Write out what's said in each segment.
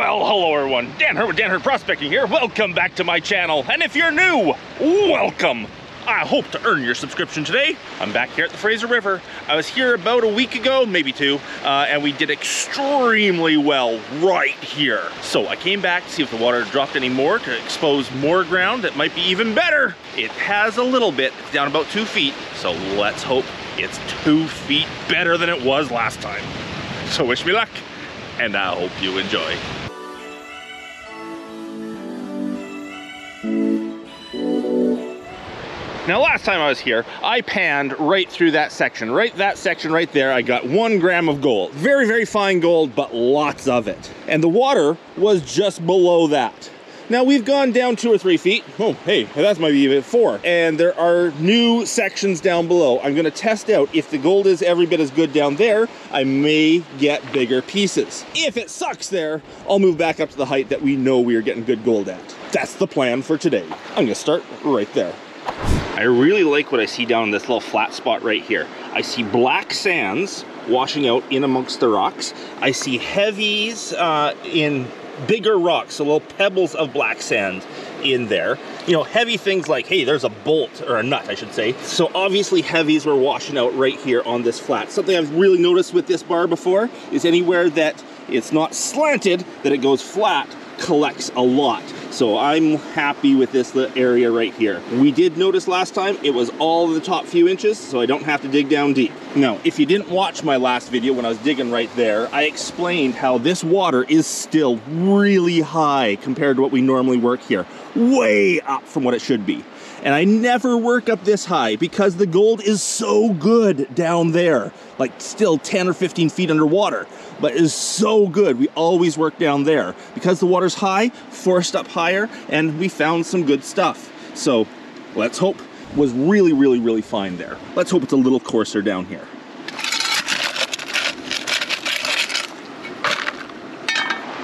Well, hello everyone, Dan Hurd with Dan Hurd Prospecting here. Welcome back to my channel, and if you're new, welcome. I hope to earn your subscription today. I'm back here at the Fraser River. I was here about a week ago, maybe two, and we did extremely well right here. So I came back to see if the water dropped any more to expose more ground that might be even better. It has a little bit, it's down about 2 feet, so let's hope it's 2 feet better than it was last time. So wish me luck, and I hope you enjoy. Now last time I was here, I panned right through that section right there. I got 1 gram of gold. Very, very fine gold, but lots of it. And the water was just below that. Now we've gone down 2 or 3 feet. Oh, hey, that might be even 4. And there are new sections down below. I'm gonna test out if the gold is every bit as good down there, I may get bigger pieces. If it sucks there, I'll move back up to the height that we know we are getting good gold at. That's the plan for today. I'm gonna start right there. I really like what I see down in this little flat spot right here. I see black sands washing out in amongst the rocks. I see heavies in bigger rocks, so little pebbles of black sand in there. You know, heavy things like, hey, there's a bolt, or a nut, I should say. So obviously heavies were washing out right here on this flat. Something I've really noticed with this bar before is anywhere that it's not slanted, that it goes flat, collects a lot. So I'm happy with this area right here. We did notice last time it was all the top few inches, so I don't have to dig down deep. Now, if you didn't watch my last video when I was digging right there, I explained how this water is still really high compared to what we normally work here. Way up from what it should be. And I never work up this high because the gold is so good down there. Like still 10 or 15 feet underwater, but it is so good. We always work down there because the water's high, forced up higher, and we found some good stuff. So let's hope it was really, really, really fine there. Let's hope it's a little coarser down here.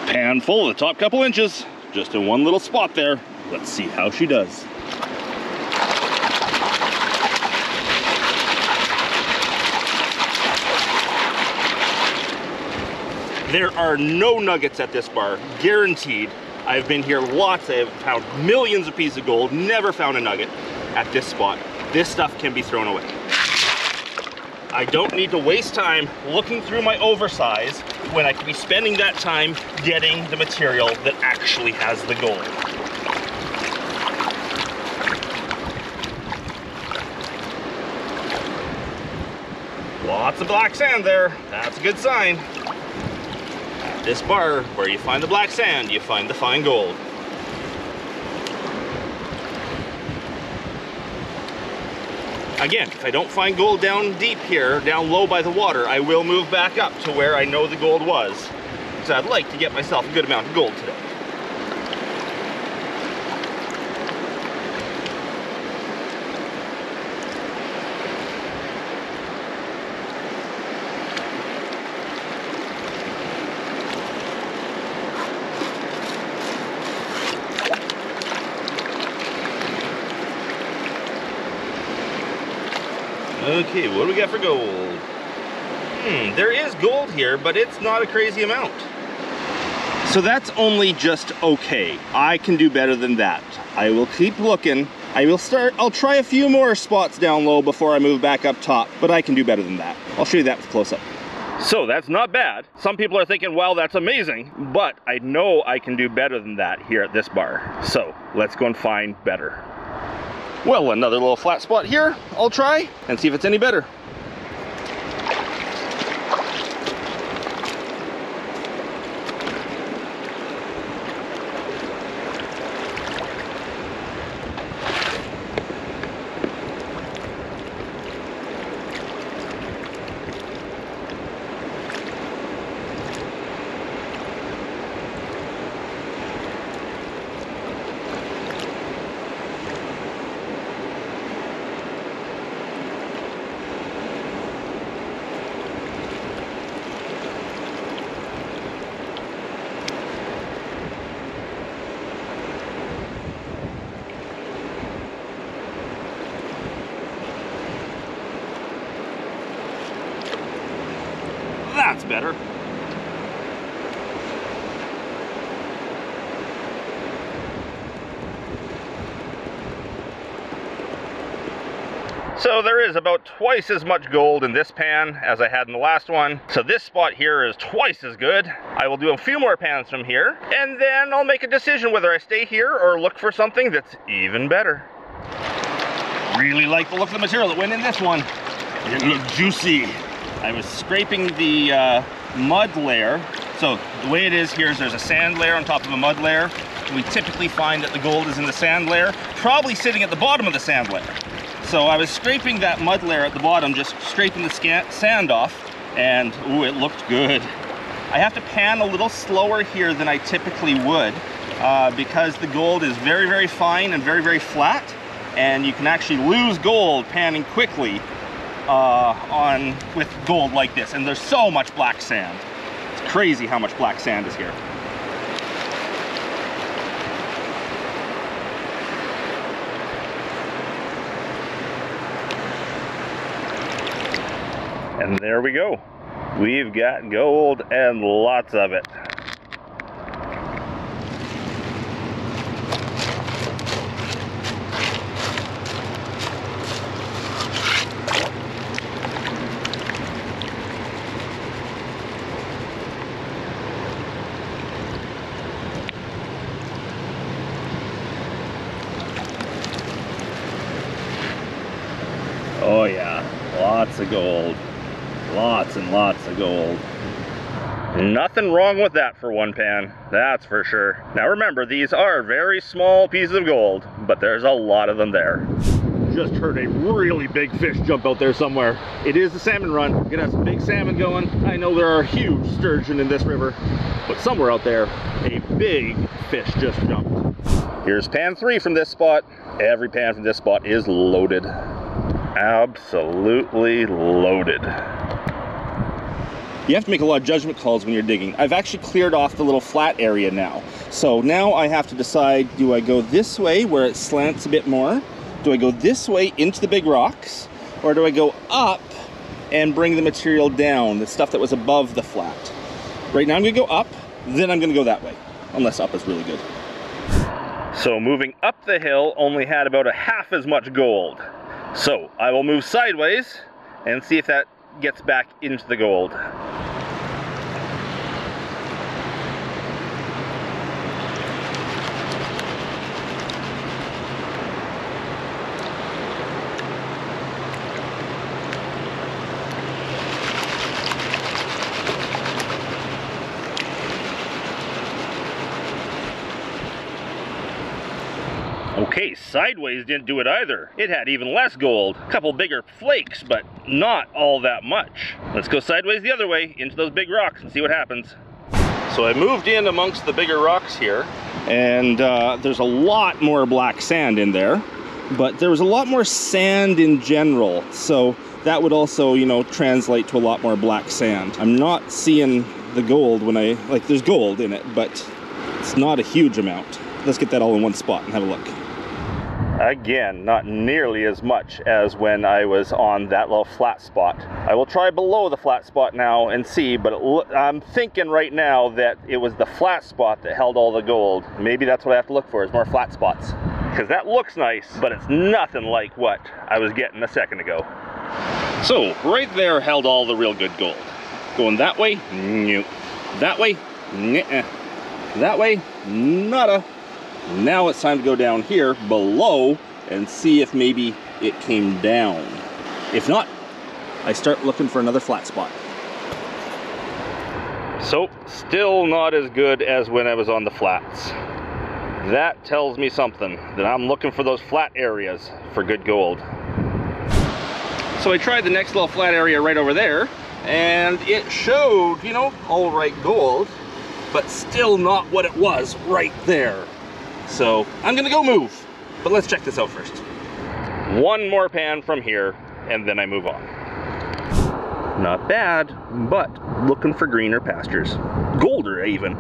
Pan full of the top couple inches, just in one little spot there. Let's see how she does. There are no nuggets at this bar, guaranteed. I've been here lots, I have found millions of pieces of gold, never found a nugget at this spot. This stuff can be thrown away. I don't need to waste time looking through my oversize when I could be spending that time getting the material that actually has the gold. Lots of black sand there, that's a good sign. This bar, where you find the black sand, you find the fine gold. Again, if I don't find gold down deep here, down low by the water, I will move back up to where I know the gold was. So I'd like to get myself a good amount of gold today. Okay, what do we got for gold? There is gold here, but it's not a crazy amount. So that's only just okay. I can do better than that. I will keep looking. I'll try a few more spots down low before I move back up top, but I can do better than that. I'll show you that with close up. So that's not bad. Some people are thinking, wow, that's amazing, but I know I can do better than that here at this bar. So let's go and find better. Well, another little flat spot here. I'll try and see if it's any better. That's better. So there is about twice as much gold in this pan as I had in the last one. So this spot here is twice as good. I will do a few more pans from here, and then I'll make a decision whether I stay here or look for something that's even better. Really like the look of the material that went in this one. It looked juicy. I was scraping the mud layer. So the way it is here is there's a sand layer on top of a mud layer. We typically find that the gold is in the sand layer, probably sitting at the bottom of the sand layer. So I was scraping that mud layer at the bottom, just scraping the sand off, and ooh, it looked good. I have to pan a little slower here than I typically would because the gold is very, very fine and very, very flat, and you can actually lose gold panning quickly with gold like this. And there's so much black sand. It's crazy how much black sand is here. And there we go. We've got gold and lots of it. Oh yeah, lots of gold. Lots and lots of gold. Nothing wrong with that for one pan, that's for sure. Now remember, these are very small pieces of gold, but there's a lot of them there. Just heard a really big fish jump out there somewhere. It is the salmon run. We're gonna have some big salmon going. I know there are huge sturgeon in this river, but somewhere out there, a big fish just jumped. Here's pan 3 from this spot. Every pan from this spot is loaded. Absolutely loaded. You have to make a lot of judgment calls when you're digging. I've actually cleared off the little flat area now. So now I have to decide, do I go this way where it slants a bit more? Do I go this way into the big rocks? Or do I go up and bring the material down, the stuff that was above the flat? Right now I'm gonna go up, then I'm gonna go that way, unless up is really good. So moving up the hill only had about a half as much gold. So I will move sideways and see if that gets back into the gold. Okay, sideways didn't do it either. It had even less gold. A couple bigger flakes, but not all that much. Let's go sideways the other way into those big rocks and see what happens. So I moved in amongst the bigger rocks here, and there's a lot more black sand in there, but there was a lot more sand in general. So that would also, you know, translate to a lot more black sand. I'm not seeing the gold when there's gold in it, but it's not a huge amount. Let's get that all in one spot and have a look. Again, not nearly as much as when I was on that little flat spot. I will try below the flat spot now and see, but I'm thinking right now that it was the flat spot that held all the gold. Maybe that's what I have to look for, is more flat spots. Because that looks nice, but it's nothing like what I was getting a second ago. So, right there held all the real good gold. Going that way, no. That way, nuh-uh. That way, nada. Now it's time to go down here below and see if maybe it came down. If not, I start looking for another flat spot. So, still not as good as when I was on the flats. That tells me something, that I'm looking for those flat areas for good gold. So I tried the next little flat area right over there, and it showed, you know, all right gold, but still not what it was right there. So I'm gonna go move, but let's check this out first. One more pan from here, and then I move on. Not bad, but looking for greener pastures. Golder even.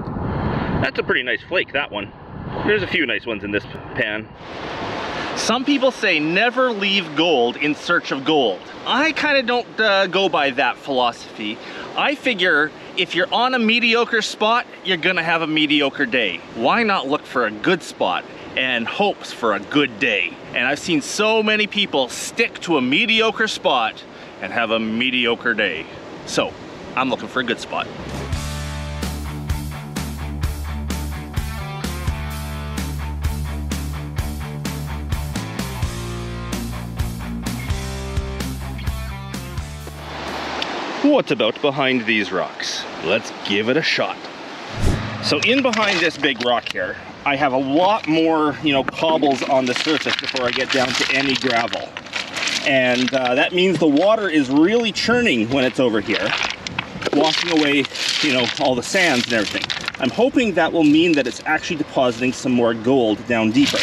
That's a pretty nice flake, that one. There's a few nice ones in this pan. Some people say never leave gold in search of gold. I kind of don't go by that philosophy. I figure if you're on a mediocre spot, you're gonna have a mediocre day. Why not look for a good spot and hopes for a good day? And I've seen so many people stick to a mediocre spot and have a mediocre day. So I'm looking for a good spot. What's about behind these rocks? Let's give it a shot. So in behind this big rock here, I have a lot more, cobbles on the surface before I get down to any gravel. And that means the water is really churning when it's over here, washing away, all the sands and everything. I'm hoping that will mean that it's actually depositing some more gold down deeper,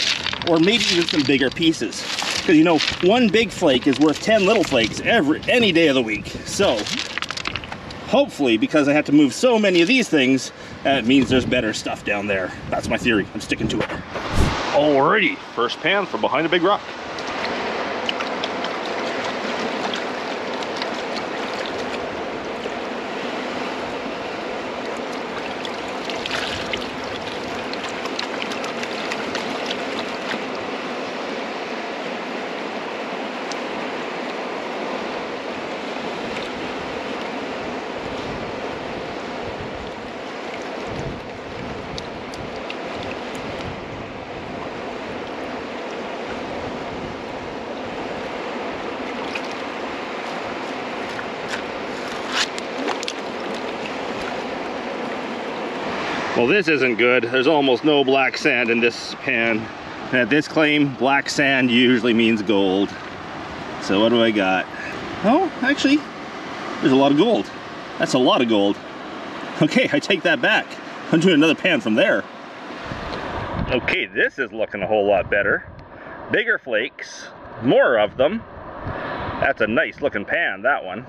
or maybe even some bigger pieces. Because, one big flake is worth 10 little flakes any day of the week. So, hopefully, because I have to move so many of these things, it means there's better stuff down there. That's my theory. I'm sticking to it. Alrighty, first pan from behind a big rock. Well, this isn't good. There's almost no black sand in this pan. And at this claim, black sand usually means gold. So what do I got? Oh, actually, there's a lot of gold. That's a lot of gold. Okay, I take that back. I'm doing another pan from there. Okay, this is looking a whole lot better. Bigger flakes, more of them. That's a nice looking pan, that one.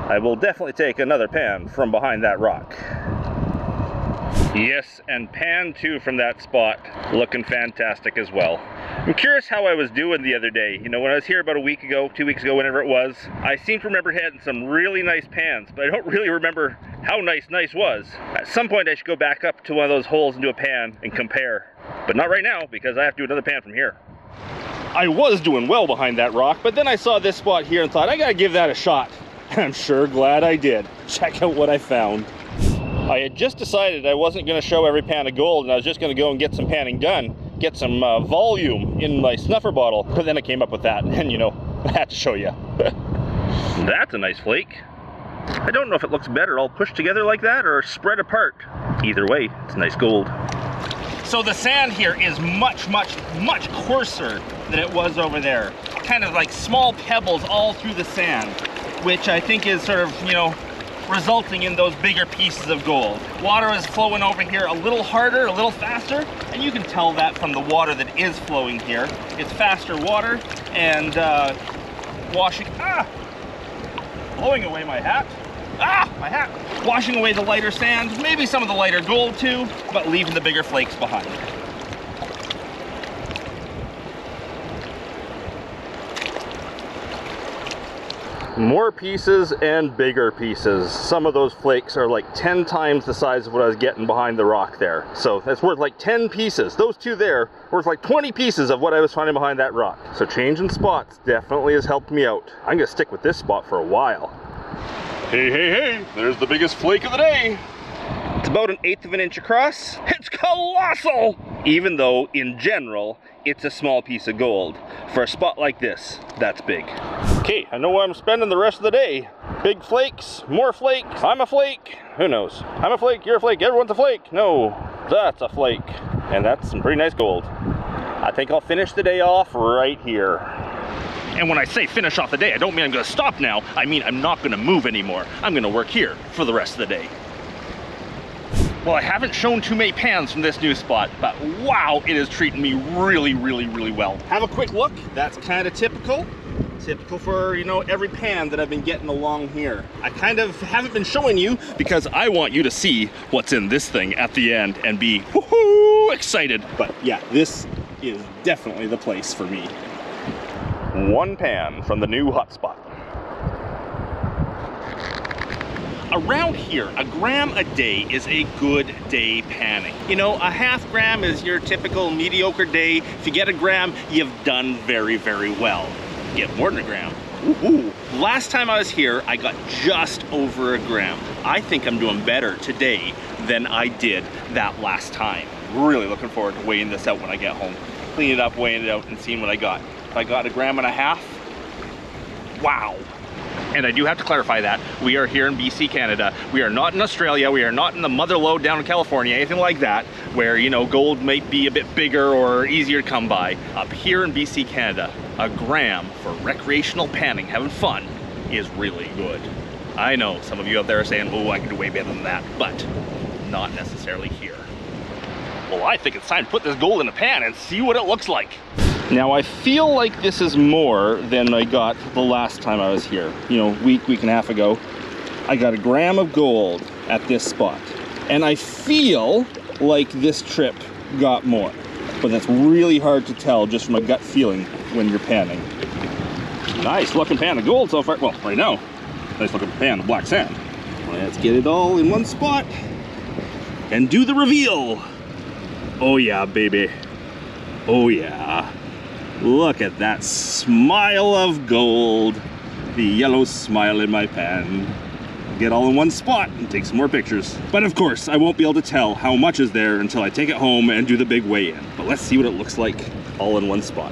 I will definitely take another pan from behind that rock. Yes, and pan 2 from that spot, looking fantastic as well. I'm curious how I was doing the other day. When I was here about a week ago, 2 weeks ago, whenever it was, I seem to remember having some really nice pans, but I don't really remember how nice was. At some point I should go back up to one of those holes and do a pan and compare. But not right now, because I have to do another pan from here. I was doing well behind that rock, but then I saw this spot here and thought, I gotta give that a shot. And I'm sure glad I did. Check out what I found. I had just decided I wasn't going to show every pan of gold, and I was just going to go and get some panning done, get some volume in my snuffer bottle. But then I came up with that, and I had to show you. That's a nice flake. I don't know if it looks better all pushed together like that or spread apart. Either way, it's nice gold. So the sand here is much coarser than it was over there. Kind of like small pebbles all through the sand, which I think is sort of, resulting in those bigger pieces of gold. Water is flowing over here a little harder, a little faster, and you can tell that from the water that is flowing here. It's faster water and blowing away my hat. My hat! Washing away the lighter sand, maybe some of the lighter gold too, but leaving the bigger flakes behind. More pieces and bigger pieces. Some of those flakes are like 10 times the size of what I was getting behind the rock there. So that's worth like 10 pieces. Those two there worth like 20 pieces of what I was finding behind that rock. So changing spots definitely has helped me out. I'm gonna stick with this spot for a while. Hey, there's the biggest flake of the day. It's about 1/8 of an inch across. It's colossal! Even though, in general, it's a small piece of gold. For a spot like this, that's big. Okay, I know where I'm spending the rest of the day. Big flakes, more flakes, I'm a flake. Who knows? I'm a flake, you're a flake, everyone's a flake. No, that's a flake. And that's some pretty nice gold. I think I'll finish the day off right here. And when I say finish off the day, I don't mean I'm gonna stop now. I mean I'm not gonna move anymore. I'm gonna work here for the rest of the day. Well, I haven't shown too many pans from this new spot, but wow, it is treating me really well. Have a quick look. That's kind of typical for, every pan that I've been getting along here. I kind of haven't been showing you because I want you to see what's in this thing at the end and be woohoo excited. But yeah, this is definitely the place for me. One pan from the new hotspot. Around here, a gram a day is a good day panning. You know, a half gram is your typical mediocre day. If you get a gram, you've done very, very well. Get more than a gram. Ooh. Last time I was here, I got just over a gram. I think I'm doing better today than I did that last time. Really looking forward to weighing this out when I get home. Clean it up, weighing it out, and seeing what I got. If I got a gram and a half, wow. And I do have to clarify that we are here in BC, Canada. We are not in Australia. We are not in the mother lode down in California, anything like that, where, you know, gold might be a bit bigger or easier to come by. Up here in BC, Canada, a gram for recreational panning, having fun, is really good. I know some of you out there are saying, oh, I can do way better than that, but not necessarily here. Well, I think it's time to put this gold in a pan and see what it looks like. Now, I feel like this is more than I got the last time I was here. You know, week and a half ago, I got a gram of gold at this spot. And I feel like this trip got more. But that's really hard to tell just from a gut feeling when you're panning. Nice looking pan of gold so far. Well, right now, nice looking pan of black sand. Let's get it all in one spot and do the reveal. Oh yeah, baby. Oh yeah. Look at that smile of gold. The yellow smile in my pan. Get all in one spot and take some more pictures. But of course, I won't be able to tell how much is there until I take it home and do the big weigh-in. But let's see what it looks like all in one spot.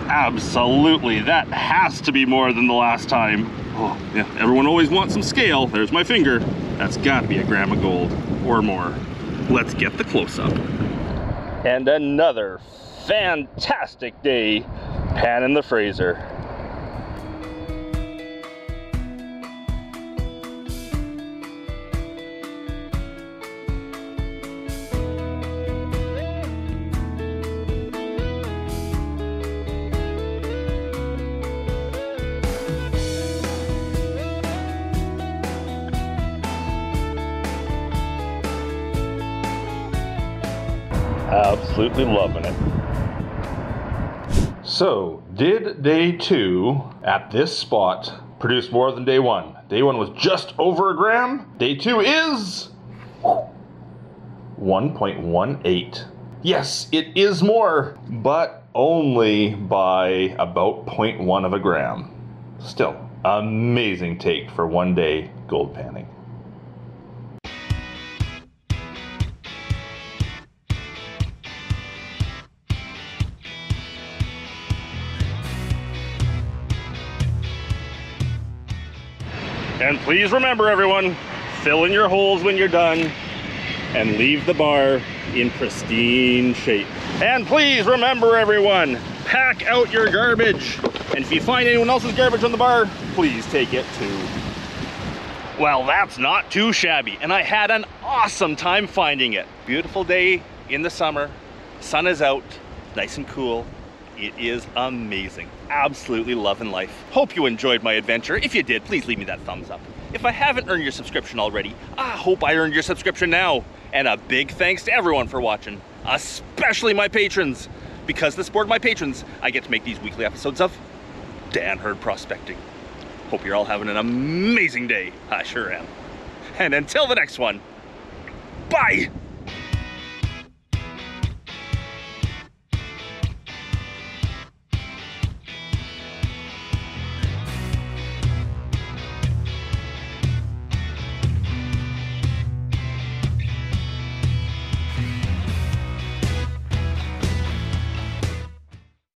Absolutely, that has to be more than the last time. Oh, yeah, everyone always wants some scale. There's my finger. That's gotta be a gram of gold or more. Let's get the close-up. And another fantastic day panning the Fraser. Absolutely loving it. So, did day 2 at this spot produce more than day 1? Day 1 was just over a gram. Day 2 is 1.18. Yes, it is more, but only by about 0.1 of a gram. Still, amazing take for one day gold panning. And please remember, everyone, fill in your holes when you're done and leave the bar in pristine shape. And please remember, everyone, pack out your garbage. And if you find anyone else's garbage on the bar, please take it too. Well, that's not too shabby, and I had an awesome time finding it. Beautiful day in the summer, sun is out, nice and cool. It is amazing. Absolutely loving life. Hope you enjoyed my adventure. If you did, please leave me that thumbs up. If I haven't earned your subscription already, I hope I earned your subscription now. And a big thanks to everyone for watching, especially my patrons. Because the support of my patrons, I get to make these weekly episodes of Dan Hurd Prospecting. Hope you're all having an amazing day. I sure am. And until the next one, bye!